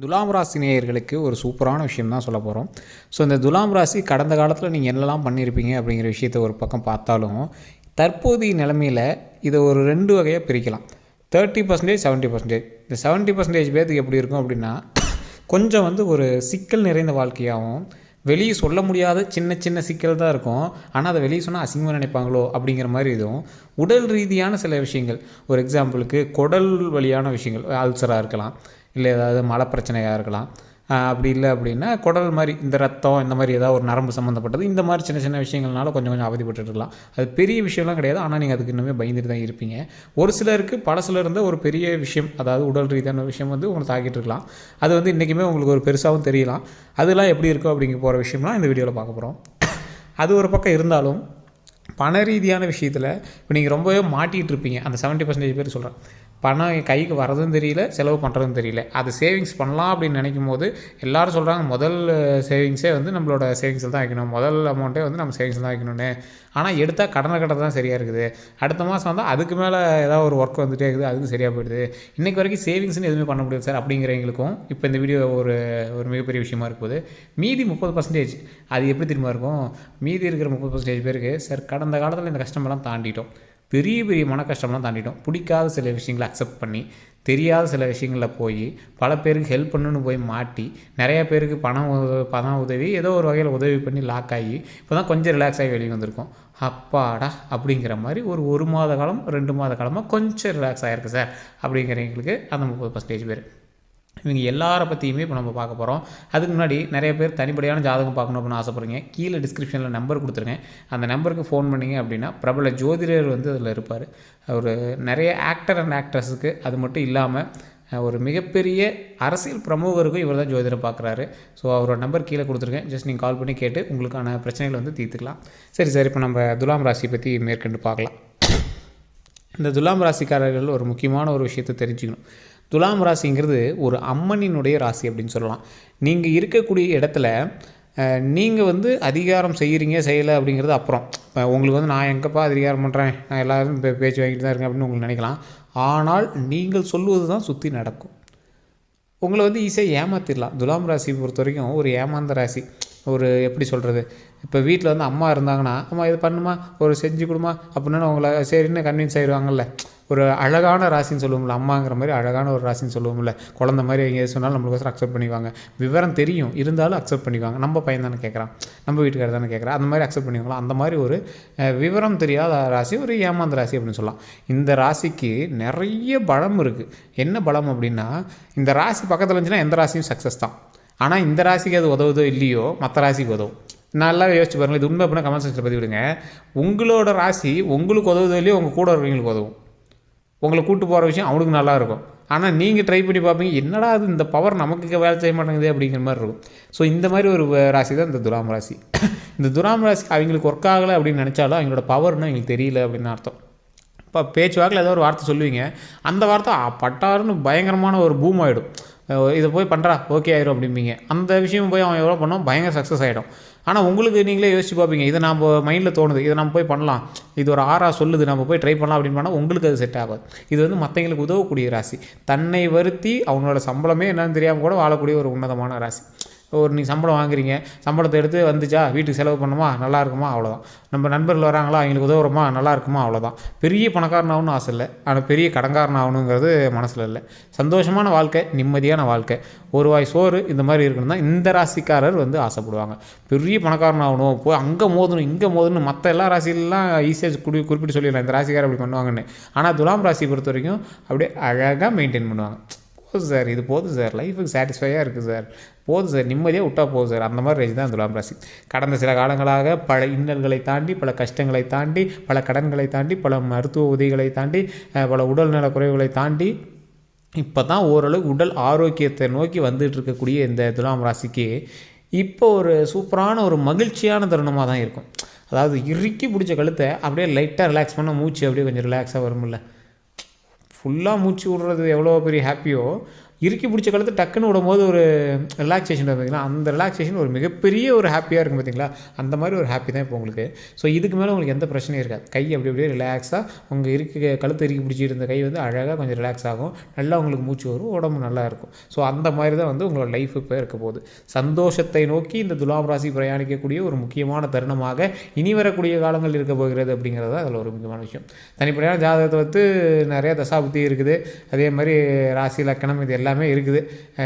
துலாம் ராசி நேயர்களுக்கு ஒரு சூப்பரான விஷயம் தான் சொல்ல போகிறோம். ஸோ இந்த துலாம் ராசி கடந்த காலத்தில் நீங்கள் என்னெல்லாம் பண்ணியிருப்பீங்க அப்படிங்கிற விஷயத்த ஒரு பக்கம் பார்த்தாலும், தற்போதைய நிலைமையில் இதை ஒரு 2 வகையாக பிரிக்கலாம். 30% 70%. இந்த 70% பேர்த்துக்கு எப்படி இருக்கும் அப்படின்னா, கொஞ்சம் ஒரு சிக்கல் நிறைந்த வாழ்க்கையாகவும், வெளியே சொல்ல முடியாத சின்ன சின்ன சிக்கல் தான் இருக்கும். ஆனால் அதை வெளியே சொன்னால் அசிங்கமாக நினைப்பாங்களோ அப்படிங்கிற மாதிரி இதுவும், உடல் ரீதியான சில விஷயங்கள், ஒரு எக்ஸாம்பிளுக்கு குடல் வழியான விஷயங்கள், அல்சராக இருக்கலாம், இல்லை ஏதாவது மலை பிரச்சனையாக இருக்கலாம். அப்படி இல்லை அப்படின்னா குடல் மாதிரி இந்த ரத்தம் இந்த மாதிரி ஏதாவது ஒரு நரம்பு சம்மந்தப்பட்டது, இந்த மாதிரி சின்ன சின்ன விஷயங்கள்னால கொஞ்சம் கொஞ்சம் அவதிப்பட்டு இருக்கலாம். அது பெரிய விஷயம்லாம் கிடையாது. ஆனால் நீங்கள் அதுக்கு இன்னுமே பயந்துட்டு தான் இருப்பீங்க. ஒரு சிலருக்கு பல சிலர் இருந்த ஒரு பெரிய விஷயம், அதாவது உடல் ரீதியான விஷயம் உங்களை தாக்கிட்டு இருக்கலாம். அது இன்றைக்குமே உங்களுக்கு ஒரு பெருசாகவும் தெரியலாம். அதெல்லாம் எப்படி இருக்கும் அப்படிங்க போகிற விஷயம்லாம் இந்த வீடியோவில் பார்க்க போகிறோம். அது ஒரு பக்கம் இருந்தாலும், பண ரீதியான விஷயத்தில் இப்போ நீங்கள் ரொம்பவே மாட்டிகிட்டு இருப்பீங்க. அந்த 70% பேர் சொல்கிறேன், பணம் என் கைக்கு வரதும் தெரியல, செலவு பண்ணுறதும் தெரியல. அது சேவிங்ஸ் பண்ணலாம் அப்படின்னு நினைக்கும் போது எல்லோரும் சொல்கிறாங்க, முதல் சேவிங்ஸே நம்மளோட சேவிங்ஸில் தான் வைக்கணும், முதல் அமௌண்ட்டே நம்ம சேவிங்ஸில் தான் வைக்கணும்னு. ஆனால் எடுத்தால் கடனை கட்ட தான் சரியாக இருக்குது. அடுத்த மாதம் வந்தால் அதுக்கு மேலே ஏதாவது ஒரு ஒர்க் வந்துகிட்டே இருக்குது, அதுக்கு சரியாக போயிடுது. இன்றைக்கு வரைக்கும் சேவிங்ஸ்னு எதுவுமே பண்ண முடியாது சார் அப்படிங்கிறவங்களுக்கும் இப்போ இந்த வீடியோ ஒரு மிகப்பெரிய விஷயமா இருக்கும்போது, மீதி 30% அது எப்படி திரும்ப இருக்கும்? மீதி இருக்கிற 30% பேருக்கு, சார் கடந்த காலத்தில் இந்த கஷ்டமெல்லாம் தாண்டிட்டோம், பெரிய பெரிய மன கஷ்டம்லாம் தாண்டிட்டோம், பிடிக்காத சில விஷயங்களை அக்செப்ட் பண்ணி, தெரியாத சில விஷயங்களில் போய் பல பேருக்கு ஹெல்ப் பண்ணணுன்னு போய் மாட்டி, நிறையா பேருக்கு பணம் உதவி ஏதோ ஒரு வகையில் உதவி பண்ணி லாக் ஆகி இப்போ தான் கொஞ்சம் ரிலாக்ஸ் ஆகி வெளியே வந்திருக்கோம். அப்பாடா அப்படிங்கிற மாதிரி ஒரு மாத காலம் 2 மாத காலமாக கொஞ்சம் ரிலாக்ஸ் ஆகிருக்கு சார் அப்படிங்கிறவங்களுக்கு அந்த 30% பேர். இவங்க எல்லாரை பற்றியுமே இப்போ நம்ம பார்க்க போகிறோம். அதுக்கு முன்னாடி நிறைய பேர் தனிப்படையான ஜாதகம் பார்க்கணும் அப்படின்னு ஆசைப்படுறீங்க. கீழே டிஸ்கிரிப்ஷனில் நம்பர் கொடுத்துருங்க. அந்த நம்பருக்கு ஃபோன் பண்ணிங்க அப்படின்னா பிரபல ஜோதிடர் அதில் இருப்பார். அவர் நிறைய ஆக்டர் அண்ட் ஆக்ட்ரஸுக்கு, அது மட்டும் இல்லாமல் ஒரு மிகப்பெரிய அரசியல் பிரமுகருக்கும் இவர் தான் ஜோதிடம் பார்க்குறாரு. ஸோ அவரோட நம்பர் கீழே கொடுத்துருக்கேன். ஜஸ்ட் நீங்கள் கால் பண்ணி கேட்டு உங்களுக்கான பிரச்சனைகளை தீர்த்துக்கலாம். சரி சார், இப்போ நம்ம துலாம் ராசி பற்றி மேற்கொண்டு பார்க்கலாம். இந்த துலாம் ராசிக்காரர்கள் ஒரு முக்கியமான ஒரு விஷயத்தை தெரிஞ்சுக்கணும். துலாம் ராசிங்கிறது ஒரு அம்மனினுடைய ராசி அப்படின்னு சொல்லலாம். நீங்கள் இருக்கக்கூடிய இடத்துல நீங்கள் அதிகாரம் செய்கிறீங்க செய்யலை அப்படிங்கிறது அப்புறம். உங்களுக்கு நான் எங்கேப்பா அதிகாரம் பண்ணுறேன், நான் எல்லோரும் பேச்சு வாங்கிட்டு தான் இருக்கேன் அப்படின்னு உங்களுக்கு நினைக்கலாம். ஆனால் நீங்கள் சொல்லுவது தான் சுற்றி நடக்கும். உங்களை ஈஸியாக ஏமாற்றிடலாம். துலாம் ராசி பொறுத்த வரைக்கும் ஒரு ஏமாந்த ராசி. ஒரு எப்படி சொல்கிறது, இப்போ வீட்டில் அம்மா இருந்தாங்கன்னா, அம்மா இது பண்ணுமா, ஒரு செஞ்சு கொடுமா அப்படின்னா உங்களை சரின்னு கன்வின்ஸ் ஆயிடுவாங்கல்ல. ஒரு அழகான ராசின்னு சொல்லுவோம்ல, அம்மாங்கிற மாதிரி அழகான ஒரு ராசின்னு சொல்லுவோம்ல. குழந்த மாதிரி எங்கேயாவது சொன்னாலும் நம்மளுக்கோசரம் அக்செப்ட் பண்ணிக்குவாங்க. விவரம் தெரியும் இருந்தாலும் அக்செப்ட் பண்ணிக்குவாங்க. நம்ம பையன் தானே கேட்குறான், நம்ம வீட்டுக்காரர் தானே கேட்குறான், அந்த மாதிரி அக்செப்ட் பண்ணிக்கலாம். அந்த மாதிரி ஒரு விவரம் தெரியாத ராசி, ஒரு ஏமாந்த ராசி அப்படின்னு சொல்லலாம். இந்த ராசிக்கு நிறைய பலம் இருக்குது. என்ன பலம் அப்படின்னா, இந்த ராசி பக்கத்தில் இருந்துச்சுன்னா எந்த ராசியும் சக்ஸஸ் தான். ஆனால் இந்த ராசிக்கு அது உதவுதோ இல்லையோ மற்ற ராசிக்கு உதவும். நல்லா யோசிச்சு பாருங்கள். இது உண்மை அப்படின்னா கமெண்ட் செக்ஷனில் பதிவிடுங்க. உங்களோட ராசி உங்களுக்கு உதவுதோ இல்லையோ உங்கள் கூட இருக்கிறவங்களுக்கு உதவும். உங்களை கூப்பிட்டு போகிற விஷயம் அவனுக்கு நல்லா இருக்கும். ஆனால் நீங்கள் ட்ரை பண்ணி பார்ப்பீங்க, என்னடா அது இந்த பவர் நமக்கு வேலை செய்ய மாட்டேங்குது அப்படிங்கிற மாதிரி இருக்கும். ஸோ இந்த மாதிரி ஒரு ராசி தான் இந்த துலாம் ராசி. இந்த துலாம் ராசி அவங்களுக்கு ஒர்க் ஆகலை அப்படின்னு நினச்சாலும் அவங்களோட பவர்னு அவங்களுக்கு தெரியல அப்படின்னு அர்த்தம். இப்போ பேச்சுவாக்கில் ஏதோ ஒரு வார்த்தை சொல்லுவீங்க, அந்த வார்த்தை பட்டாருன்னு பயங்கரமான ஒரு பூம் ஆகிடும். இதை போய் பண்ணுறா ஓகே ஆயிரும் அப்படிம்பீங்க. அந்த விஷயம் போய் அவன் எவ்வளோ பண்ணோம் பயங்கர சக்ஸஸ் ஆகிடும். ஆனால் உங்களுக்கு நீங்களே யோசிச்சு பார்ப்பீங்க, இதை நம்ம மைண்டில் தோணுது, இதை நம்ம போய் பண்ணலாம், இது ஒரு சொல்லுது, நம்ம போய் ட்ரை பண்ணலாம் அப்படின்னு பண்ணால் உங்களுக்கு அது செட் ஆகாது. இது மற்றவங்களுக்கு உதவக்கூடிய ராசி. தன்னை வருத்தி அவங்களோட சம்பளமே என்னன்னு தெரியாமல் கூட வாழக்கூடிய ஒரு உன்னதமான ராசி. நீங்கள் சம்பளம் வாங்குறீங்க, சம்பளத்தை எடுத்து வந்துச்சா வீட்டுக்கு செலவு பண்ணுமா, நல்லா இருக்குமா, அவ்வளோதான். நம்ம நண்பர்கள் வராங்களா, அவங்களுக்கு உதவுறோமா, நல்லா இருக்குமா, அவ்வளோதான். பெரிய பணக்காரனாகணும்னு ஆசை இல்லை, ஆனால் பெரிய கடன்காரனாகணுங்கிறது மனசில் இல்லை. சந்தோஷமான வாழ்க்கை, நிம்மதியான வாழ்க்கை, ஒரு வாய் சோறு இந்த மாதிரி இருக்கணும் தான் இந்த ராசிக்காரர் ஆசைப்படுவாங்க. பெரிய பணக்காரனாகணும், போய் அங்கே மோதணும் இங்கே மோதணும், மற்ற எல்லா ராசியிலலாம் ஈஸியாக குறிப்பிட்டு சொல்லிடலாம் இந்த ராசிக்காரர் அப்படி பண்ணுவாங்கன்னு. ஆனால் துலாம் ராசி பொறுத்த வரைக்கும் அப்படியே அழகாக மெயின்டைன் பண்ணுவாங்க. போதும் சார், இது போதும் சார், லைஃபுக்கு சாட்டிஸ்ஃபையாக இருக்குது சார், போதும் சார், நிம்மதியாக விட்டால் போதும் சார், அந்த மாதிரி ரேஞ்ச் தான் துலாம் ராசி. கடந்த சில காலங்களாக பல இன்னல்களை தாண்டி, பல கஷ்டங்களை தாண்டி, பல கடன்களை தாண்டி, பல மருத்துவ உதவிகளை தாண்டி, பல உடல்நல குறைவுகளை தாண்டி இப்போ தான் ஓரளவு உடல் ஆரோக்கியத்தை நோக்கி வந்துட்டு இருக்கக்கூடிய இந்த துலாம் ராசிக்கு இப்போ ஒரு சூப்பரான ஒரு மகிழ்ச்சியான தருணமாக தான் இருக்கும். அதாவது இறுக்கி பிடிச்ச கழுத்தை அப்படியே லைட்டாக ரிலாக்ஸ் பண்ண மூச்சு அப்படியே கொஞ்சம் ரிலாக்ஸாக வரும்ல. ஃபுல்லாக மூச்சு விடுறது எவ்வளோ பெரிய ஹாப்பியோ, இறுக்கி பிடிச்ச கழுத்து டக்குன்னு விடும்போது ஒரு ரிலாக்ஸேஷன் பார்த்தீங்களா, அந்த ரிலாக்ஸேஷன் ஒரு மிகப்பெரிய ஒரு ஹாப்பியாக இருக்கும் பார்த்தீங்களா, அந்த மாதிரி ஒரு ஹாப்பி தான் இப்போ உங்களுக்கு. ஸோ இதுக்கு மேலே உங்களுக்கு எந்த பிரச்சனையும் இருக்காது. கை அப்படி அப்படியே ரிலாக்ஸாக உங்கள் கழுத்து இறுக்கி பிடிச்சிட்டு இருந்த கை வந்து அழகாக கொஞ்சம் ரிலாக்ஸ் ஆகும், நல்லா உங்களுக்கு மூச்சு வரும், உடம்பு நல்லா இருக்கும். ஸோ அந்த மாதிரி தான் வந்து உங்களோட லைஃப் இப்போ இருக்க போகுது. சந்தோஷத்தை நோக்கி இந்த துலாம் ராசி பிரயாணிக்கக்கூடிய ஒரு முக்கியமான தருணமாக இனி வரக்கூடிய காலங்கள் இருக்க போகிறது அப்படிங்கிறது தான் அதில் ஒரு முக்கியமான விஷயம். தனிப்படையான ஜாதகத்தை வந்து நிறைய தசாபுத்தி இருக்குது, அதே மாதிரி ராசி லக்கணம் இது எல்லாமே இருக்குது.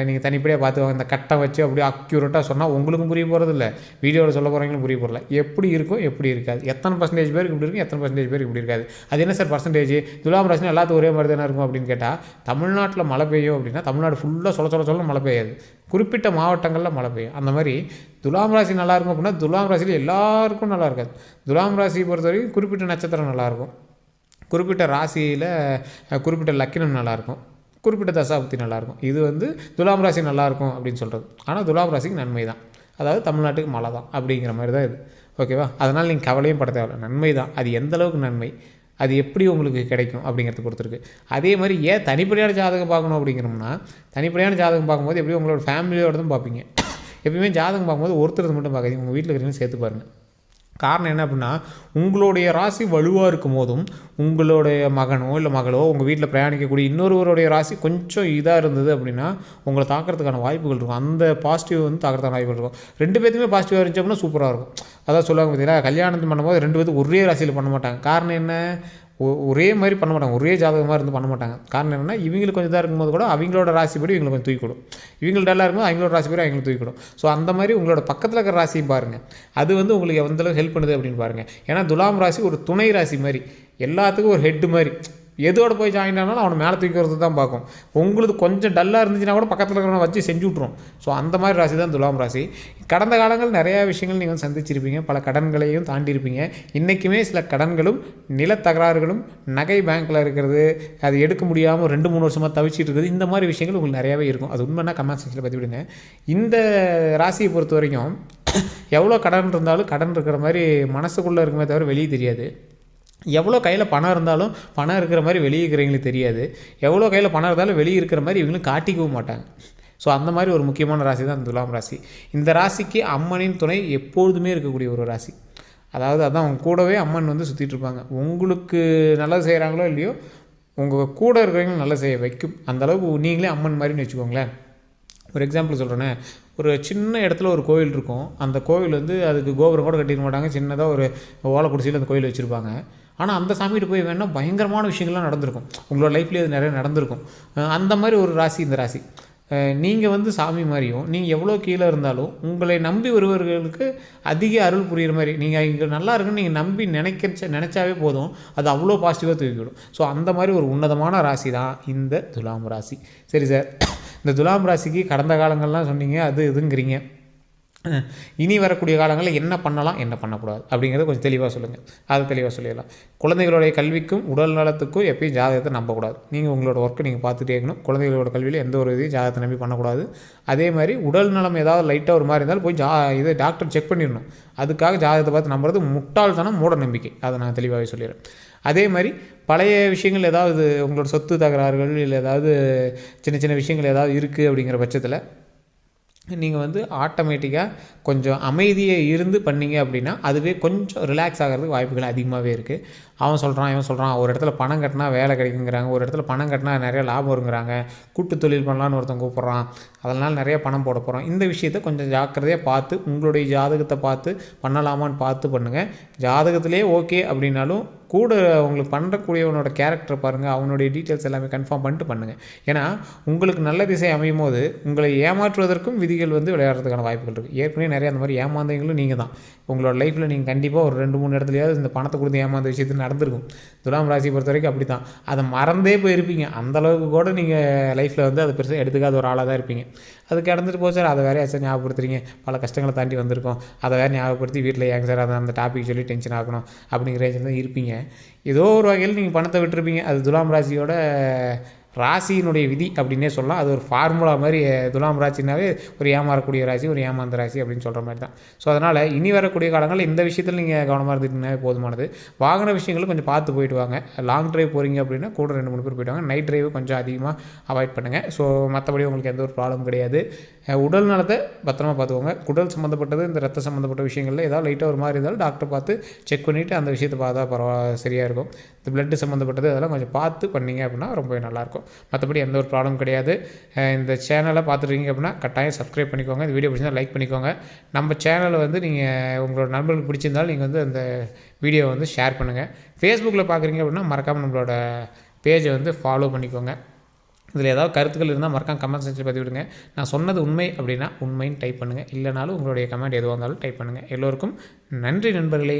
நீங்கள் தனிப்படையாக பார்த்துவாங்க. இந்த கட்டம் வச்சு அப்படியே அக்யூரேட்டாக சொன்னால் உங்களுக்கும் புரிய போகிறது இல்லை, வீடியோவில் சொல்ல போகிறவங்களும் புரிய போகிறல. எப்படி இருக்கும் எப்படி இருக்காது, எத்தனை பர்சன்டேஜ் பேருக்கு இப்படி இருக்கும், எத்தனை பர்சன்டேஜ் பேருக்கு இப்படி இருக்காது. அது என்ன சார் பர்சன்டேஜ், துலாம் ராசி எல்லாத்துக்கும் ஒரே மாதிரி தானே இருக்கும் அப்படின்னு கேட்டால், தமிழ்நாட்டில் மழை பெய்யும் அப்படின்னா தமிழ்நாடு ஃபுல்லாக சொல்ல மழை பெய்யாது, குறிப்பிட்ட மாவட்டங்களில் மழை பெய்யும். அந்த மாதிரி துலாம் ராசி நல்லாயிருக்கும் அப்படின்னா துலாம் ராசியில் எல்லாருக்கும் நல்லா இருக்காது. துலாம் ராசியை பொறுத்த வரைக்கும் குறிப்பிட்ட நட்சத்திரம் நல்லாயிருக்கும், குறிப்பிட்ட ராசியில் குறிப்பிட்ட லக்கினம் நல்லாயிருக்கும், குறிப்பிட்ட தசாபுத்தி நல்லாயிருக்கும். இது வந்து துலாம் ராசி நல்லாயிருக்கும் அப்படின்னு சொல்கிறது. ஆனால் துலாம் ராசிக்கு நன்மை தான், அதாவது தமிழ்நாட்டுக்கு மழை தான் அப்படிங்கிற மாதிரி தான் இது. ஓகேவா? அதனால் நீங்கள் கவலையும் பட தேவையில்லை, நன்மை தான். அது எந்த அளவுக்கு நன்மை, அது எப்படி உங்களுக்கு கிடைக்கும் அப்படிங்கிறத பொறுத்திருக்கு. அதே மாதிரி ஏன் தனிப்படையான ஜாதகம் பார்க்கணும் அப்படிங்கிறோம்னா, தனிப்படையான ஜாதகம் பார்க்கும்போது எப்படி உங்களோட ஃபேமிலியோடு தான் பார்ப்பீங்க. எப்பயுமே ஜாதகம் பார்க்கும்போது ஒருத்தர் மட்டும் பார்க்காதீங்க, உங்கள் வீட்டில் இருக்கிறவங்க சேர்த்து பாருங்கள். காரணம் என்ன அப்படின்னா, உங்களுடைய ராசி வலுவாக இருக்கும் போதும் உங்களுடைய மகனோ இல்லை மகளோ உங்கள் வீட்டில் பிரயாணிக்கக்கூடிய இன்னொருவருடைய ராசி கொஞ்சம் இதாக இருந்தது அப்படின்னா உங்களை தாக்கிறதுக்கான வாய்ப்புகள் இருக்கும். அந்த பாசிட்டிவ் வந்து தாக்கிறதுக்கான வாய்ப்புகள் இருக்கும். 2 பேர்த்துமே பாசிட்டிவாக இருந்துச்சு அப்படின்னா சூப்பராக இருக்கும். அதான் சொல்லுவாங்க பார்த்தீங்கன்னா, கல்யாணம் பண்ணும்போது 2 பேர்த்துக்கு ஒரே ராசியில் பண்ண மாட்டாங்க. காரணம் என்ன, ஒரே மாதிரி பண்ண மாட்டாங்க, ஒரே ஜாதகமாக இருந்து பண்ண மாட்டாங்க. காரணம் என்னென்னா, இவங்களுக்கு கொஞ்சம் இதாக இருக்கும்போது கூட அவங்களோட ராசிப்படி இவங்களுக்கு கொஞ்சம் தூக்கிடும், இவங்களுக்கு டல்லாக இருக்கும்போது அவங்களோட ராசிப்படி அவங்களுக்கு தூக்கிடும். ஸோ அந்த மாதிரி உங்களோட பக்கத்தில் இருக்கிற ராசியும் பாருங்கள், அது வந்து உங்களுக்கு எந்தளவுக்கு ஹெல்ப் பண்ணுது அப்படின்னு பாருங்கள். ஏன்னா துலாம் ராசி ஒரு துணை ராசி மாதிரி, எல்லாத்துக்கும் ஒரு ஹெட்டு மாதிரி. எதோடு போய் ஜாயின் ஆனாலும் அவனை மேலே தூக்கி வரது தான் பார்க்கும். உங்களுக்கு கொஞ்சம் டல்லாக இருந்துச்சுன்னா கூட பக்கத்தில் இருக்கிறவனை வச்சு செஞ்சு விட்ருவோம். ஸோ அந்த மாதிரி ராசி தான் துலாம் ராசி. கடந்த காலங்கள் நிறையா விஷயங்கள் நீங்கள் சந்திச்சிருப்பீங்க, பல கடன்களையும் தாண்டியிருப்பீங்க. இன்றைக்குமே சில கடன்களும் நிலத்தகராறுகளும் நகை பேங்க்கில் இருக்கிறது, அது எடுக்க முடியாமல் 2-3 வருஷமாக தவிச்சிட்டு இருக்குது, இந்த மாதிரி விஷயங்கள் உங்களுக்கு நிறையாவே இருக்கும். அது உண்மைன்னா கமெண்ட் செக்ஷனில் பற்றி விடுங்க. இந்த ராசியை பொறுத்த வரைக்கும் எவ்வளோ கடன் இருந்தாலும் கடன் இருக்கிற மாதிரி மனசுக்குள்ளே இருக்குமே தவிர வெளியே தெரியாது. எவ்வளோ கையில் பணம் இருந்தாலும் பணம் இருக்கிற மாதிரி வெளியே இருக்கிறவங்களுக்கு தெரியாது. எவ்வளோ கையில் பணம் இருந்தாலும் வெளியே இருக்கிற மாதிரி இவங்களும் காட்டிக்கவும் மாட்டாங்க. ஸோ அந்த மாதிரி ஒரு முக்கியமான ராசி தான் துலாம் ராசி. இந்த ராசிக்கு அம்மனின் துணை எப்பொழுதுமே இருக்கக்கூடிய ஒரு ராசி. அதாவது அதான் அவங்க கூடவே அம்மன் வந்து சுற்றிட்டு இருப்பாங்க. உங்களுக்கு நல்லது செய்கிறாங்களோ இல்லையோ, உங்கள் கூட இருக்கிறவங்களும் நல்லது செய்ய வைக்கும். அந்தளவுக்கு நீங்களே அம்மன் மாதிரின்னு வச்சுக்கோங்களேன். ஒரு எக்ஸாம்பிள் சொல்கிறேன்னே, ஒரு சின்ன இடத்துல ஒரு கோவில் இருக்கும். அந்த கோவில் வந்து அதுக்கு கோபுரம் கூட கட்டிக்க மாட்டாங்க, சின்னதாக ஒரு ஓலைக்குடிசையில் அந்த கோயில் வச்சுருப்பாங்க. ஆனால் அந்த சாமிகிட்ட போய் வேணால் பயங்கரமான விஷயங்கள்லாம் நடந்திருக்கும், உங்களோட லைஃப்லேயே அது நிறைய நடந்திருக்கும். அந்த மாதிரி ஒரு ராசி இந்த ராசி. நீங்கள் வந்து சாமி மாதிரியும் நீங்கள் எவ்வளோ கீழே இருந்தாலும் உங்களை நம்பி வருவர்களுக்கு அதிக அருள் புரிகிற மாதிரி, நீங்கள் இங்கே நல்லா இருக்குன்னு நீங்கள் நம்பி நினச்சாவே போதும், அது அவ்வளோ பாசிட்டிவாக தூக்கிவிடும். ஸோ அந்த மாதிரி ஒரு உன்னதமான ராசி தான் இந்த துலாம் ராசி. சரி சார், இந்த துலாம் ராசிக்கு கடந்த காலங்கள்லாம் சொன்னீங்க, அது இதுங்கிறீங்க, இனி வரக்கூடிய காலங்களில் என்ன பண்ணலாம் என்ன பண்ணக்கூடாது அப்படிங்கிறத கொஞ்சம் தெளிவாக சொல்லுங்கள். அதை தெளிவாக சொல்லிடலாம். குழந்தைகளுடைய கல்விக்கும் உடல் நலத்துக்கும் எப்பயும் ஜாதகத்தை நம்பக்கூடாது. நீங்கள் உங்களோட ஒர்க்கை நீங்கள் பார்த்துட்டே இருக்கணும். குழந்தைகளோட கல்வியில் எந்த ஒரு இதையும் ஜாதகத்தை நம்பி பண்ணக்கூடாது. அதே மாதிரி உடல் நலம் ஏதாவது லைட்டாக ஒரு மாதிரி இருந்தாலும் போய் இதை டாக்டர் செக் பண்ணிடணும். அதுக்காக ஜாதகத்தை பார்த்து நம்புறது முட்டாள்தனம், மூட நம்பிக்கை. அதை நான் தெளிவாகவே சொல்லிடுறேன். அதே மாதிரி பழைய விஷயங்கள் ஏதாவது உங்களோட சொத்து தகராறுகள் இல்லை ஏதாவது சின்ன சின்ன விஷயங்கள் ஏதாவது இருக்குது அப்படிங்கிற பட்சத்தில் நீங்கள் வந்து ஆட்டோமேட்டிக்காக கொஞ்சம் அமைதியை இருந்து பண்ணிங்க அப்படின்னா அதுவே கொஞ்சம் ரிலாக்ஸ் ஆகிறதுக்கு வாய்ப்புகள் அதிகமாகவே இருக்குது. அவன் சொல்கிறான் இவன் சொல்கிறான், ஒரு இடத்துல பணம் கட்டினா வேலை கிடைக்குங்கிறாங்க, ஒரு இடத்துல பணம் கட்டினா நிறைய லாபம் வருங்கிறாங்க, கூட்டு தொழில் பண்ணலான்னு ஒருத்தன் கூப்பிட்றான், அதனால் நிறைய பணம் போட போகிறோம். இந்த விஷயத்தை கொஞ்சம் ஜாக்கிரதையாக பார்த்து உங்களுடைய ஜாதகத்தை பார்த்து பண்ணலாமான்னு பார்த்து பண்ணுங்கள். ஜாதகத்திலே ஓகே அப்படின்னாலும் கூட உங்களுக்கு பண்ணக்கூடியவனோட கேரக்டர் பாருங்கள், அவனுடைய டீட்டெயில்ஸ் எல்லாமே கன்ஃபார்ம் பண்ணிட்டு பண்ணுங்கள். ஏன்னா உங்களுக்கு நல்ல திசை அமையும் போது உங்களை ஏமாற்றுவதற்கும் விதிகள் வந்து விளையாடுறதுக்கான வாய்ப்புகள் இருக்குது. ஏற்கனவே நிறைய அந்த மாதிரி ஏமாந்தவங்களும் நீங்கள் தான். உங்களோட லைஃப்பில் நீங்கள் கண்டிப்பாக ஒரு 2-3 இடத்துலையாவது இந்த பணத்தை கொடுத்து ஏமாந்த விஷயத்தில் நடந்திருக்கும். துலாம் ராசி பொறுத்த வரைக்கும் அப்படி தான். அதை மறந்தே போயிருப்பீங்க. அந்தளவுக்கு கூட நீங்கள் லைஃப்பில் வந்து அதை பெருசாக எடுத்துக்காத ஒரு ஆளாக தான் இருப்பீங்க. அது கிடந்துட்டு போச்சு சார், அதை வேறு சார் ஞாபகப்படுத்துறீங்க, பல கஷ்டங்களை தாண்டி வந்திருக்கோம், அதை வேறு ஞாபகப்படுத்தி வீட்டில் ஏங்க சார் அந்த டாபிக் சொல்லி டென்ஷன் ஆகணும் அப்படிங்கிற ரேஞ்சில் தான் இருப்பீங்க. ஏதோ ஒரு வகையில் நீங்கள் பணத்தை விட்டுருப்பீங்க. அது துலாம் ராசியோட ராசியினுடைய விதி அப்படின்னே சொல்லலாம். அது ஒரு ஃபார்முலா மாதிரி. துலாம் ராசினாவே ஒரு ஏமாறக்கூடிய ராசி, ஒரு ஏமாந்த ராசி அப்படின்னு சொல்கிற மாதிரி தான். ஸோ அதனால் இனி வரக்கூடிய காலங்களில் இந்த விஷயத்தில் நீங்கள் கவனமாக இருந்துக்கிட்டீங்கன்னாவே போதுமானது. வாகன விஷயங்களும் கொஞ்சம் பார்த்து போயிட்டு வாங்க. லாங் டிரைவ் போகிறீங்க அப்படின்னா கூட 2-3 பேர் போயிட்டு வாங்க. நைட் டிரைவ் கொஞ்சம் அதிகமாக அவாய்ட் பண்ணுங்கள். ஸோ மற்றபடி உங்களுக்கு எந்த ஒரு ப்ராப்ளம் கிடையாது. உடல் நலத்தை பத்திரமா பார்த்துக்கோங்க. குடல் சம்மந்தப்பட்டது, இந்த ரத்த சம்மந்தப்பட்ட விஷயங்களில் ஏதாவது லைட்டாக ஒரு மாதிரி இருந்தாலும் டாக்டர் பார்த்து செக் பண்ணிவிட்டு அந்த விஷயத்தை பார்த்தா சரியாக இருக்கும். இந்த பிளட்டு சம்மந்தப்பட்டது அதெல்லாம் கொஞ்சம் பார்த்து பண்ணிங்க அப்படின்னா ரொம்பவே நல்லாயிருக்கும். மற்றபடி எந்த ஒரு ப்ராப்ளம் கிடையாது. இந்த சேனலை பார்த்துருக்கீங்க அப்படின்னா கட்டாயம் சப்ஸ்கிரைப் பண்ணிக்கோங்க. இந்த வீடியோ பிடிச்சிருந்தால் லைக் பண்ணிக்கோங்க. நம்ம சேனலை வந்து நீங்கள் உங்களோட நண்பர்களுக்கு பிடிச்சிருந்தாலும் நீங்கள் வந்து அந்த வீடியோவை வந்து ஷேர் பண்ணுங்கள். ஃபேஸ்புக்கில் பார்க்குறீங்க அப்படின்னா மறக்காமல் நம்மளோட பேஜை வந்து ஃபாலோ பண்ணிக்கோங்க. இதில் ஏதாவது கருத்துக்கள் இருந்தால் மறக்காம கமெண்ட் செக்ஷனில் பதிவிடுங்க. நான் சொன்னது உண்மை அப்படின்னா உண்மைன்னு டைப் பண்ணுங்கள். இல்லைனாலும் உங்களுடைய கமெண்ட் எதுவாக இருந்தாலும் டைப் பண்ணுங்கள். எல்லோருக்கும் நன்றி நண்பர்களே.